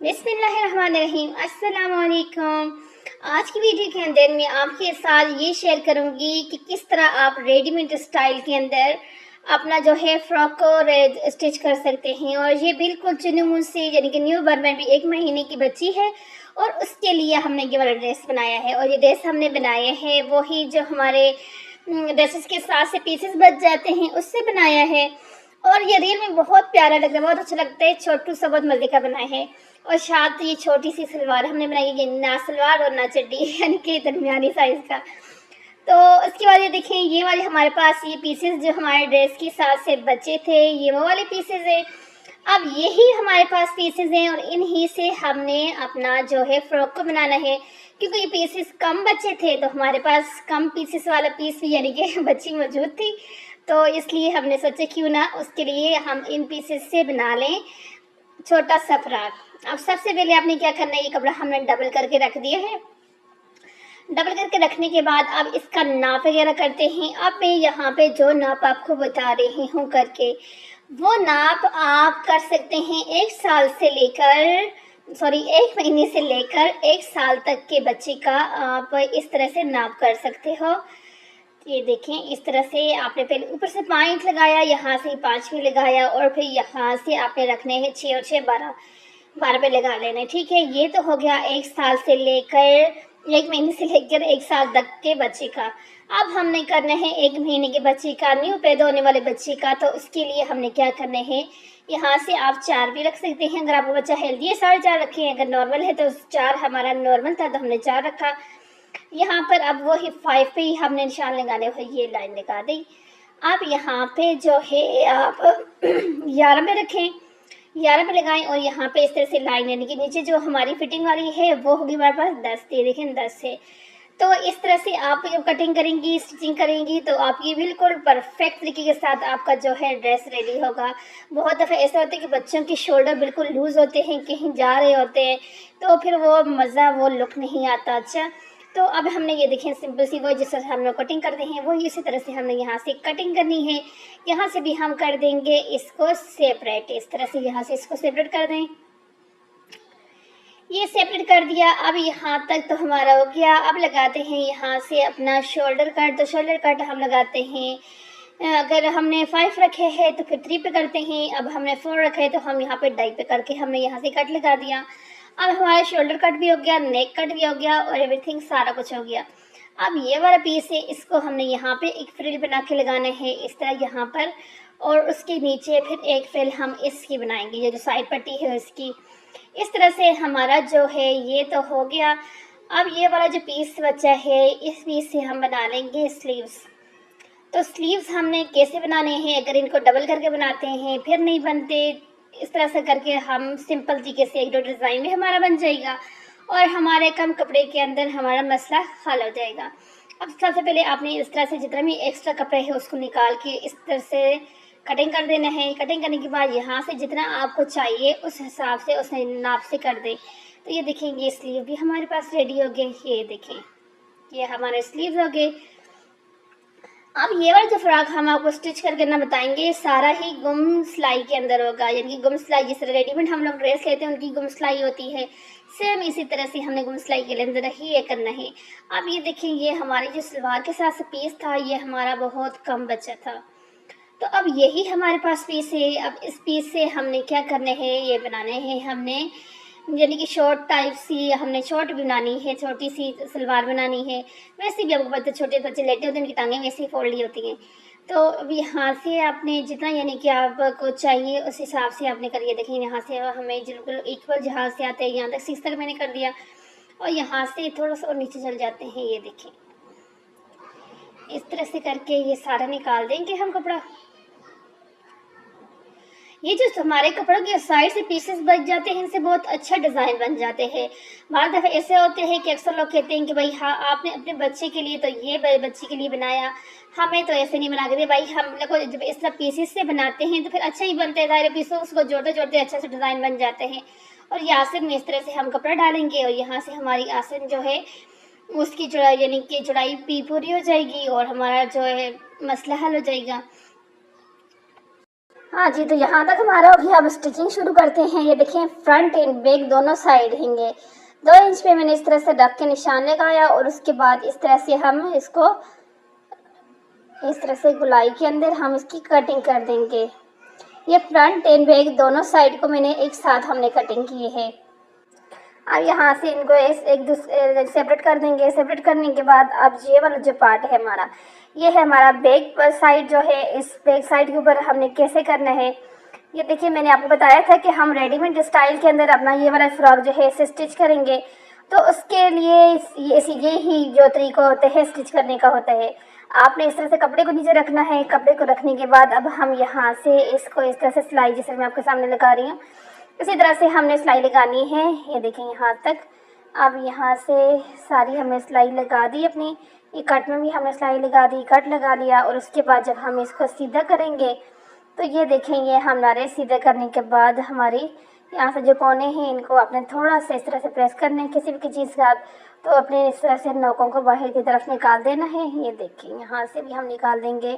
बिस्मिल्लाहिर्रहमानिर्रहीम। अस्सलाम वालेकुम। आज की वीडियो के अंदर मैं आपके साथ ये शेयर करूंगी कि किस तरह आप रेडीमेड स्टाइल के अंदर अपना जो है फ्रॉक को स्टिच कर सकते हैं। और ये बिल्कुल चुनमुन से, यानी कि न्यू बॉर्न भी 1 महीने की बच्ची है और उसके लिए हमने ये वाला ड्रेस बनाया है। और ये ड्रेस हमने बनाए हैं वही जो हमारे ड्रेसेस के साथ से पीसेस बच जाते हैं उससे बनाया है। और ये रियल में बहुत प्यारा लग रहा है, बहुत अच्छा लगता है। छोटू सा बहुत मजे का बनाए हैं। और साथ ये छोटी सी सलवार हमने बनाई है, ना सलवार और ना चड्डी यानी कि दरमियानी साइज का। तो उसके बाद ये देखें, ये वाले हमारे पास ये पीसेस जो हमारे ड्रेस के साथ से बचे थे, ये वो वाले पीसेस हैं। अब यही हमारे पास पीसेस हैं और इन्हीं से हमने अपना जो है फ्रॉक को बनाना है। क्योंकि ये पीसेस कम बचे थे तो हमारे पास कम पीसेस वाला पीस भी यानी कि बच्ची मौजूद थी। तो इसलिए हमने सोचा क्यों ना उसके लिए हम इन पीसेस से बना लें छोटा सा फ्रॉक। अब सबसे पहले आपने क्या करना है, ये कपड़ा हमने डबल करके रख दिया है। डबल करके रखने के बाद अब इसका नाप वगैरह करते हैं। अब मैं यहाँ पे जो नाप आपको बता रही हूँ करके, वो नाप आप कर सकते हैं 1 साल से लेकर 1 महीने से लेकर 1 साल तक के बच्चे का आप इस तरह से नाप कर सकते हो। ये देखें, इस तरह से आपने पहले ऊपर से 5 लगाया, यहाँ से 5 भी लगाया और फिर यहाँ से आपने रखने हैं 6 और 6 12 12 पे लगा लेना है। ठीक है, ये तो हो गया 1 साल से लेकर 1 महीने से लेकर 1 साल तक के बच्चे का। अब हमने करना है 1 महीने के बच्चे का, न्यू पैदा होने वाले बच्चे का। तो उसके लिए हमने क्या करना है, यहाँ से आप 4 भी रख सकते हैं अगर आपका बच्चा हेल्दी है, 4.5 रखें। अगर नॉर्मल है तो 4, हमारा नॉर्मल था तो हमने 4 रखा। यहाँ पर अब वही 5 पे ही हमने निशान लगाने हुए ये लाइन लगा दी। अब यहाँ पे जो है आप 11 पे रखें, 11 पे लगाएं और यहाँ पे इस तरह से लाइन, यानी कि नीचे जो हमारी फिटिंग वाली है वो होगी हमारे पास 10, ये देखें 10 है। तो इस तरह से आप जब कटिंग करेंगी, स्टिचिंग करेंगी तो आपकी बिल्कुल परफेक्ट तरीके के साथ आपका जो है ड्रेस रेडी होगा। बहुत दफ़ा ऐसा होता है कि बच्चों के शोल्डर बिल्कुल लूज़ होते हैं, कहीं जा रहे होते हैं, तो फिर वो मज़ा, वो लुक नहीं आता अच्छा। तो अब हमने ये देखें सिंपल सी वो जिस तरह से हम लोग कटिंग करते हैं वो इसी तरह से हमने यहाँ से कटिंग करनी है। यहाँ से भी हम कर देंगे इसको सेपरेट, इस तरह से यहाँ से इसको सेपरेट कर दें। ये सेपरेट कर दिया। अब यहाँ तक तो हमारा हो गया। अब लगाते हैं यहाँ से अपना शोल्डर कट। तो शोल्डर कट हम लगाते हैं, अगर हमने 5 रखे हैं तो फिर 3 पे करते हैं। अब हमने 4 रखे हैं तो हम यहाँ पे 2.5 पे करके हमने यहाँ से कट लगा दिया। अब हमारा शोल्डर कट भी हो गया, नेक कट भी हो गया और एवरीथिंग सारा कुछ हो गया। अब ये वाला पीस है, इसको हमने यहाँ पे एक फ्रिल बना के लगाना है इस तरह यहाँ पर, और उसके नीचे फिर एक फ्रिल हम इसकी बनाएंगे, ये जो साइड पट्टी है इसकी। इस तरह से हमारा जो है ये तो हो गया। अब ये वाला जो पीस बचा है, इस पीस से हम बना लेंगे स्लीव्स। तो स्लीव्स हमने कैसे बनाने हैं, अगर इनको डबल करके बनाते हैं फिर नहीं बनते, इस तरह से करके हम सिंपल तरीके से 1-2 डिज़ाइन में हमारा बन जाएगा और हमारे कम कपड़े के अंदर हमारा मसला हल हो जाएगा। अब सबसे पहले आपने इस तरह से जितना भी एक्स्ट्रा कपड़े हैं उसको निकाल के इस तरह से कटिंग कर देना है। कटिंग करने के बाद यहाँ से जितना आपको चाहिए उस हिसाब से, उस नाप से कर दें। तो ये देखें, ये स्लीव भी हमारे पास रेडी हो गए। ये देखें, ये हमारे स्लीव हो गए। अब ये वाला जो फ्रॉक हम आपको स्टिच करके ना बताएंगे, सारा ही गुम सिलाई के अंदर होगा, यानी कि गुम सिलाई जिस तरह रेडीमेड हम लोग ड्रेस लेते हैं उनकी गुम सिलाई होती है, सेम इसी तरह से हमने गुम सिलाई के अंदर ही ये करना है। अब ये देखें, ये हमारी जो सलवार के साथ पीस था ये हमारा बहुत कम बचा था, तो अब यही हमारे पास पीस है। अब इस पीस से हमने क्या करने हैं, ये बनाने हैं हमने, यानी कि शॉर्ट टाइप सी हमने शॉर्ट बनानी है, छोटी सी सलवार बनानी है। वैसे भी आपको पता है छोटे बच्चे लेटे होते हैं उनकी टांगें वैसे ही फोल्ड होती हैं। तो अब यहाँ से आपने जितना यानी कि आपको चाहिए उस हिसाब से आपने करिए। देखिए यहाँ से हमें बिल्कुल इक्वल जहाँ से आते हैं यहाँ तक 6 तक मैंने कर दिया और यहाँ से थोड़ा सा और नीचे चल जाते हैं। ये देखिए, इस तरह से करके ये सारा निकाल देंगे हम कपड़ा। ये जो हमारे कपड़ों के साइड से पीसेस बच जाते हैं इनसे बहुत अच्छा डिज़ाइन बन जाते हैं। बाद दफ़े ऐसे होते हैं कि अक्सर लोग कहते हैं कि भाई हाँ आपने अपने बच्चे के लिए तो ये बच्चे के लिए बनाया, हमें तो ऐसे नहीं बना के दिया। भाई हम लोग को जब इस तरह पीसेस से बनाते हैं तो फिर अच्छा ही बनते हैं, सारे पीसों उसको जोड़ते जोड़ते अच्छा सा डिज़ाइन बन जाते हैं। और यहाँ से इस तरह से हम कपड़ा डालेंगे और यहाँ से हमारी आसन जो है उसकी जुड़ाई यानी कि जुड़ाई भी पूरी हो जाएगी और हमारा जो है मसला हल हो जाएगा। हाँ जी, तो यहाँ तक हमारा हो गया। अब स्टिचिंग शुरू करते हैं। ये देखें, फ्रंट एंड बैक दोनों साइड हैंगे। 2 इंच पे मैंने इस तरह से रख के निशान लगाया और उसके बाद इस तरह से हम इसको इस तरह से गुलाई के अंदर हम इसकी कटिंग कर देंगे। ये फ्रंट एंड बैक दोनों साइड को मैंने एक साथ हमने कटिंग की है। अब यहाँ से इनको एक दूसरे सेपरेट कर देंगे। सेपरेट करने के बाद अब ये वाला जो पार्ट है हमारा, ये है हमारा बैक साइड जो है। इस बैक साइड के ऊपर हमने कैसे करना है, ये देखिए, मैंने आपको बताया था कि हम रेडीमेड स्टाइल के अंदर अपना ये वाला फ्रॉक जो है इसे स्टिच करेंगे। तो उसके लिए ये ही जो तरीका होता है स्टिच करने का होता है। आपने इस तरह से कपड़े को नीचे रखना है। कपड़े को रखने के बाद अब हम यहाँ से इसको इस तरह से सिलाई, जैसे मैं आपके सामने लगा रही हूँ, इसी तरह से हमने सिलाई लगानी है। ये देखें यहाँ तक। अब यहाँ से सारी हमने सिलाई लगा दी अपनी। ये कट में भी हमने सिलाई लगा दी, कट लगा लिया। और उसके बाद जब हम इसको सीधा करेंगे तो ये देखेंगे, हमारे सीधा करने के बाद हमारी यहाँ से जो कोने हैं इनको आपने थोड़ा सा इस तरह से प्रेस करना है किसी भी चीज़ के साथ। तो अपने इस तरह से नोकों को बाहर की तरफ निकाल देना है। ये देखिए, यहाँ से भी हम निकाल देंगे।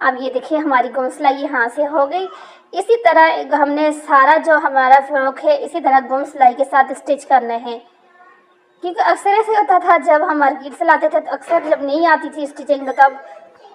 अब ये देखिए, हमारी गुम सिलाई यहाँ से हो गई। इसी तरह हमने सारा जो हमारा फ्रॉक है इसी तरह गुम सिलाई के साथ स्टिच करना है। क्योंकि अक्सर ऐसे होता था जब हम मार्केट से लाते थे, तो अक्सर जब नहीं आती थी स्टिचिंग तब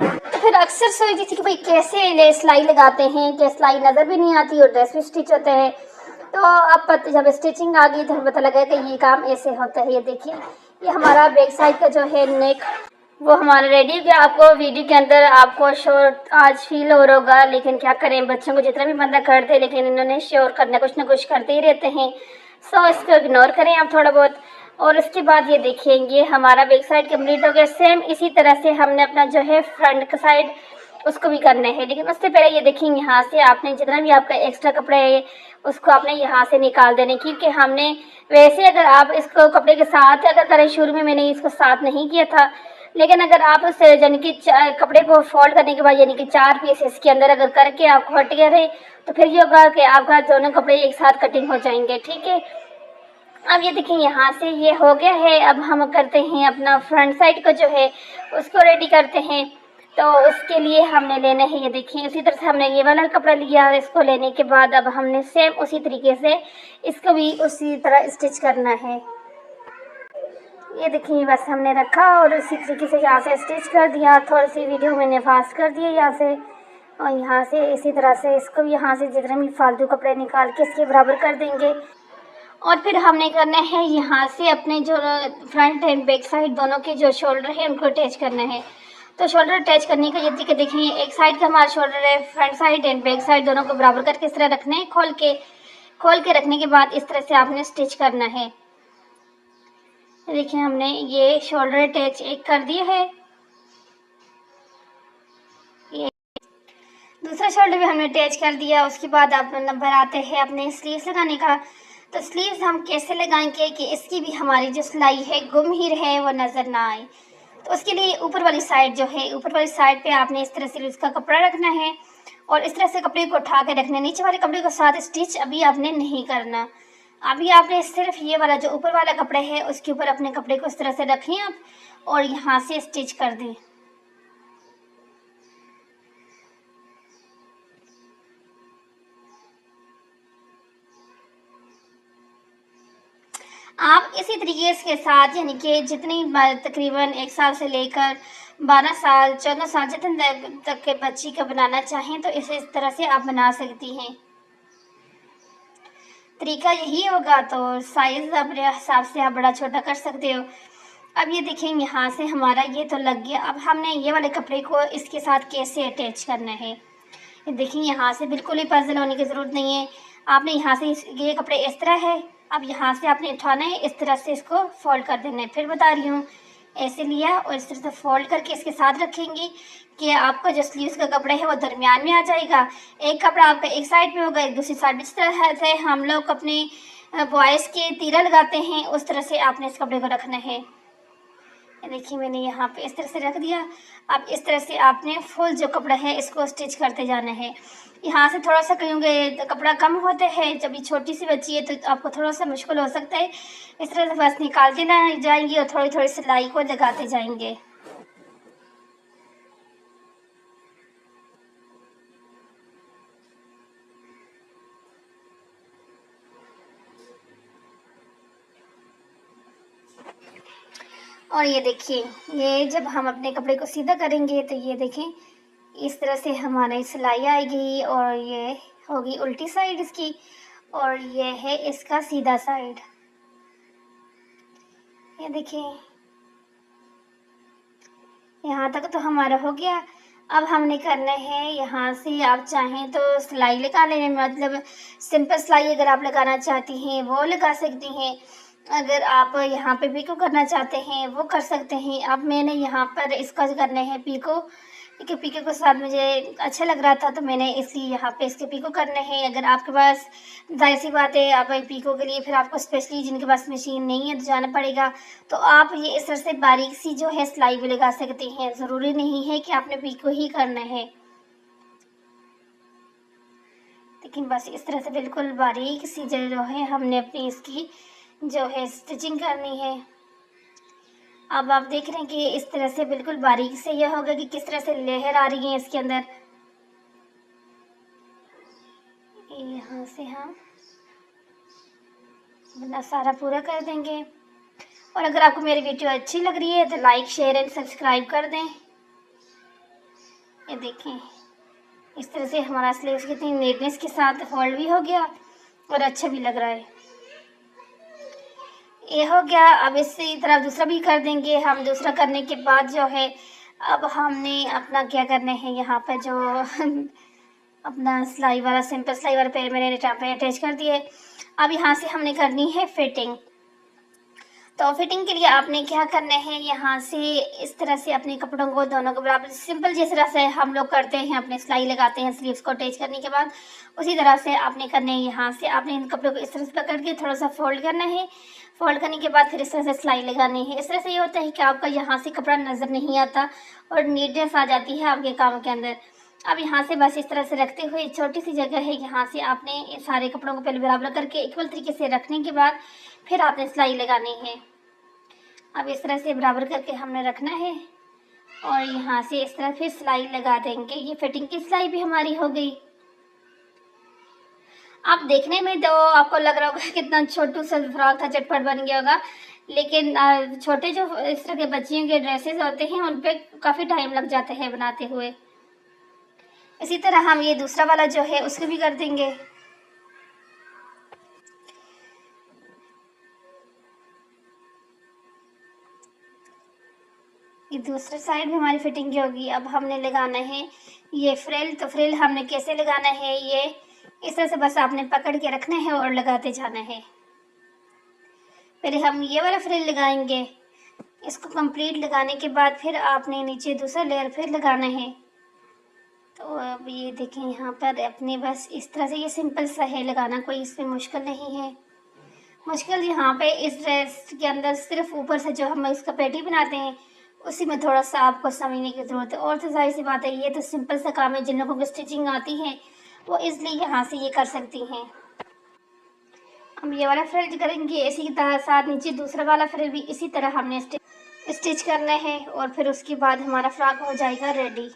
तो फिर अक्सर सोचती थी कि भाई कैसे सिलाई लगाते हैं, कि सिलाई नज़र भी नहीं आती और ड्रेस भी स्टिच होते हैं। तो अब जब स्टिचिंग आ गई तो पता लगा कि ये काम ऐसे होता है। ये देखिए, ये हमारा बैक साइड का जो है नेक वो हमारा रेडी हो गया। आपको वीडियो के अंदर आपको श्योर आज फील हो रहा होगा, लेकिन क्या करें, बच्चों को जितना भी बंदा करते, लेकिन इन्होंने श्योर करना कुछ ना कुछ करते ही रहते हैं। सो इसको इग्नोर करें आप थोड़ा बहुत। और उसके बाद ये देखेंगे, हमारा बैक साइड कंप्लीट हो गया। सेम इसी तरह से हमने अपना जो है फ्रंट का साइड उसको भी करना है। लेकिन उससे पहले ये देखेंगे, यहाँ से आपने जितना भी आपका एक्स्ट्रा कपड़ा है उसको आपने यहाँ से निकाल देने। क्योंकि हमने वैसे अगर आप इसको कपड़े के साथ अगर करें, शुरू में मैंने इसको साथ नहीं किया था, लेकिन अगर आप उस यानी कि कपड़े को फोल्ड करने के बाद यानी कि 4 पीस इसके अंदर अगर करके आप हट गए रहे, तो फिर ये होगा कि आपका दोनों कपड़े एक साथ कटिंग हो जाएंगे। ठीक है, अब ये देखिए, यहाँ से ये हो गया है। अब हम करते हैं अपना फ्रंट साइड को जो है उसको रेडी करते हैं। तो उसके लिए हमने लेना है, ये देखिए, उसी तरह से हमने ये वाला कपड़ा लिया। इसको लेने के बाद अब हमने सेम उसी तरीके से इसको भी उसी तरह स्टिच करना है। ये देखिए, बस हमने रखा और उसी तरीके से यहाँ से स्टिच कर दिया। थोड़ी सी वीडियो मैंने फास्ट कर दी है यहाँ से, और यहाँ से इसी तरह से इसको भी यहाँ से जितने भी फालतू कपड़े निकाल के इसके बराबर कर देंगे। और फिर हमने करना है यहाँ से अपने जो फ्रंट एंड बैक साइड दोनों के जो शोल्डर है उनको अटैच करना है। तो शोल्डर अटैच करने का ये तरीका देखिए, एक साइड का हमारा शोल्डर है, front side and back side दोनों को बराबर करके इस तरह रखना है। खोल के रखने के बाद इस तरह से आपने स्टिच करना है। देखिए, हमने ये शोल्डर अटैच एक कर दिया है। ये दूसरा शोल्डर भी हमने अटैच कर दिया। उसके बाद आप नंबर आते हैं अपने स्लीव्स लगाने का। तो स्लीव्स हम कैसे लगाएंगे कि इसकी भी हमारी जो सिलाई है गुम ही रहे, वो नज़र ना आए। तो उसके लिए ऊपर वाली साइड जो है, ऊपर वाली साइड पे आपने इस तरह से उसका कपड़ा रखना है और इस तरह से कपड़े को उठा के रखना है। नीचे वाले कपड़े को साथ स्टिच अभी आपने नहीं करना। अभी आपने सिर्फ ये वाला जो ऊपर वाला कपड़ा है उसके ऊपर अपने कपड़े को इस तरह से रखें आप और यहाँ से स्टिच कर दें। आप इसी तरीके के साथ यानी कि जितनी तकरीबन 1 साल से लेकर 12 साल 14 साल जितने तक के बच्ची का बनाना चाहें तो इस तरह से आप बना सकती हैं। तरीका यही होगा। तो साइज़ अपने हिसाब से आप बड़ा छोटा कर सकते हो। अब ये देखें, यहाँ से हमारा ये तो लग गया। अब हमने ये वाले कपड़े को इसके साथ कैसे अटैच करना है, ये देखिए, यहाँ से बिल्कुल ही पजल होने की ज़रूरत नहीं है। आपने यहाँ से ये कपड़े इस तरह है, अब यहाँ से आपने उठाना है, इस तरह से इसको फोल्ड कर देना है। फिर बता रही हूँ, ऐसे लिया और इस तरह से फोल्ड करके इसके साथ रखेंगे कि आपका जो स्लीव्स का कपड़ा है वो दरमियान में आ जाएगा। एक कपड़ा आपका एक साइड पे होगा, एक दूसरी साइड में। जिस तरह से हम लोग अपने बॉयज़ के तीरा लगाते हैं उस तरह से आपने इस कपड़े को रखना है। देखिए, मैंने यहाँ पे इस तरह से रख दिया। अब इस तरह से आपने फुल जो कपड़ा है इसको स्टिच करते जाना है। यहाँ से थोड़ा सा क्योंकि कपड़ा कम होता है, जब ये छोटी सी बच्ची है तो आपको थोड़ा सा मुश्किल हो सकता है। इस तरह से बस निकालते ना जाएंगे और थोड़ी थोड़ी सिलाई को लगाते जाएंगे। और ये देखिए, ये जब हम अपने कपड़े को सीधा करेंगे तो ये देखें इस तरह से हमारी सिलाई आएगी और ये होगी उल्टी साइड इसकी, और ये है इसका सीधा साइड। ये देखिए यहाँ तक तो हमारा हो गया। अब हमने करना है यहाँ से, आप चाहें तो सिलाई लगा लें, मतलब सिंपल सिलाई अगर आप लगाना चाहती हैं वो लगा सकती हैं। अगर आप यहाँ पे पीको करना चाहते हैं वो कर सकते हैं। अब मैंने यहाँ पर इसका करना है पीको, क्योंकि पीको के साथ मुझे अच्छा लग रहा था तो मैंने इसलिए यहाँ पे इसके पीको करने हैं। अगर आपके पास, जाहिर सी बात है, आप पीको के लिए फिर आपको स्पेशली जिनके पास मशीन नहीं है तो जाना पड़ेगा, तो आप ये इस तरह से बारीक सी जो है सिलाई भी लगा सकते हैं। ज़रूरी नहीं है कि आपने पीको ही करना है, लेकिन बस इस तरह से बिल्कुल बारीक सी जो है हमने अपनी इसकी जो है स्टिचिंग करनी है। अब आप देख रहे हैं कि इस तरह से बिल्कुल बारीक से यह होगा कि किस तरह से लेयर आ रही है इसके अंदर। यहाँ से हम अपना सारा पूरा कर देंगे। और अगर आपको मेरी वीडियो अच्छी लग रही है तो लाइक शेयर एंड सब्सक्राइब कर दें। ये देखें इस तरह से हमारा स्लीव्स कितनी नीटनेस के साथ फोल्ड भी हो गया और अच्छा भी लग रहा है। ये हो गया। अब इसी तरह दूसरा भी कर देंगे हम। दूसरा करने के बाद जो है अब हमने अपना क्या करना है, यहाँ पर जो अपना सिलाई वाला सिंपल सिलाई वाला पैर मैंने पे अटैच कर दिया है। अब यहाँ से हमने करनी है फिटिंग। तो फिटिंग के लिए आपने क्या करना है, यहाँ से इस तरह से अपने कपड़ों को दोनों को बराबर सिंपल जिस तरह से हम लोग करते हैं, अपने सिलाई लगाते हैं स्लीव्स को अटैच करने के बाद, उसी तरह से आपने करना है। यहाँ से आपने इन कपड़ों को इस तरह से पकड़ के थोड़ा सा फोल्ड करना है। फोल्ड करने के बाद फिर इस तरह से सिलाई लगानी है। इस तरह से ये होता है कि आपका यहाँ से कपड़ा नज़र नहीं आता और नीटनेस आ जाती है आपके काम के अंदर। अब यहाँ से बस इस तरह से रखते हुए छोटी सी जगह है, यहाँ से आपने ये सारे कपड़ों को पहले बराबर करके इक्वल तरीके से रखने के बाद फिर आपने सिलाई लगानी है। अब इस तरह से बराबर करके हमने रखना है और यहाँ से इस तरह फिर सिलाई लगा देंगे। ये फिटिंग की सिलाई भी हमारी हो गई। आप देखने में तो आपको लग रहा होगा कितना छोटू सा फ्रॉक था, झटपट बन गया होगा, लेकिन छोटे जो इस तरह के बच्चियों के ड्रेसेस होते हैं उन पे काफ़ी टाइम लग जाता है बनाते हुए। इसी तरह हम ये दूसरा वाला जो है उसको भी कर देंगे। ये दूसरे साइड भी हमारी फिटिंग की होगी। अब हमने लगाना है ये फ्रिल। तो फ्रिल हमने कैसे लगाना है, ये इस तरह से बस आपने पकड़ के रखना है और लगाते जाना है। पहले हम ये वाला फ्रिल लगाएंगे। इसको कंप्लीट लगाने के बाद फिर आपने नीचे दूसरा लेयर फिर लगाना है। तो अब ये देखें यहाँ पर अपने बस इस तरह से, ये सिंपल सा है लगाना, कोई इसमें मुश्किल नहीं है। मुश्किल यहाँ पे इस ड्रेस के अंदर सिर्फ ऊपर से जो हम इसका पेटी बनाते हैं उसी में थोड़ा सा आपको समझने की ज़रूरत है। और तो जाहिर सी बात है ये तो सिंपल सा काम है, जिन लोगों को स्टिचिंग आती है वो इसलिए यहाँ से ये कर सकती हैं। हम ये वाला फ्रिल करेंगे, इसी तरह साथ नीचे दूसरा वाला फ्रिल भी इसी तरह हमने स्टिच करना है और फिर उसके बाद हमारा फ्रॉक हो जाएगा रेडी।